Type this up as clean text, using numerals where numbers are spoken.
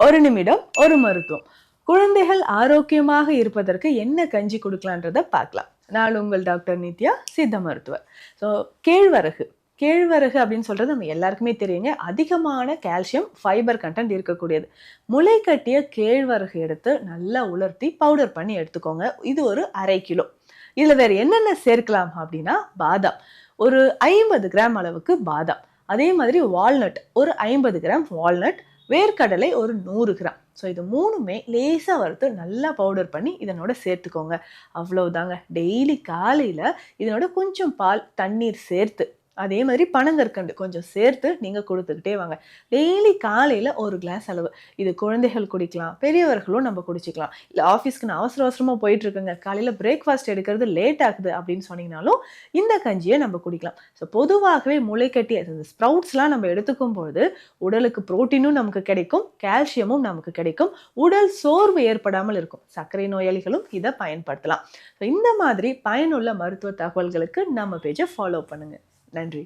ஒரு நிமிடம் ஒரு மருத்துவம். குழந்தைகள் ஆரோக்கியமாக இருப்பதற்கு என்ன கஞ்சி குடுக்கலான்றத பார்க்கலாம். நான் உங்கள் டாக்டர் நித்யா, சித்த மருத்துவர். ஸோ கேழ்வரகு. கேழ்வரகு அப்படின்னு சொல்றது நம்ம எல்லாருக்குமே தெரியுங்க. அதிகமான கால்சியம், ஃபைபர் கன்டென்ட் இருக்கக்கூடியது. முளை கட்டிய கேழ்வரகு எடுத்து நல்லா உலர்த்தி பவுடர் பண்ணி எடுத்துக்கோங்க. இது ஒரு 1/2 கிலோ. இதுல வேற என்னென்ன சேர்க்கலாம் அப்படின்னா, பாதாம். ஒரு 50 கிராம் அளவுக்கு பாதாம். அதே மாதிரி வால்நட் ஒரு 50 கிராம் வால்நட். வேர்க்கடலை ஒரு 100 கிராம். ஸோ இது 3மே லேசா வறுத்து நல்லா பவுடர் பண்ணி இதனோட சேர்த்துக்கோங்க. அவ்வளவுதாங்க. டெய்லி காலையில இதனோட கொஞ்சம் பால், தண்ணீர் சேர்த்து, அதே மாதிரி பனங்கற்கண்டு கொஞ்சம் சேர்த்து நீங்க குடுத்துக்கிட்டே வாங்க. டெய்லி காலையில 1 கிளாஸ் அளவு. இது குழந்தைகள் குடிக்கலாம், பெரியவர்களும் நம்ம குடிச்சுக்கலாம். இல்ல ஆஃபீஸ்க்கு நான் அவசர அவசரமா போயிட்டு இருக்கேங்க, காலையில பிரேக்ஃபாஸ்ட் எடுக்கிறது லேட் ஆகுது அப்படின்னு சொன்னீங்கனாலும் இந்த கஞ்சியை நம்ம குடிக்கலாம். ஸோ பொதுவாகவே முளைக்கட்டிய ஸ்ப்ரவுட்ஸ்லாம் நம்ம எடுத்துக்கும் பொழுது உடலுக்கு புரோட்டீனும் நமக்கு கிடைக்கும், கால்சியமும் நமக்கு கிடைக்கும், உடல் சோர்வு ஏற்படாமல் இருக்கும். சர்க்கரை நோயாளிகளும் இதை பயன்படுத்தலாம். ஸோ இந்த மாதிரி பயனுள்ள மருத்துவ தகவல்களுக்கு நம்ம பேஜை ஃபாலோ பண்ணுங்க. நன்றி.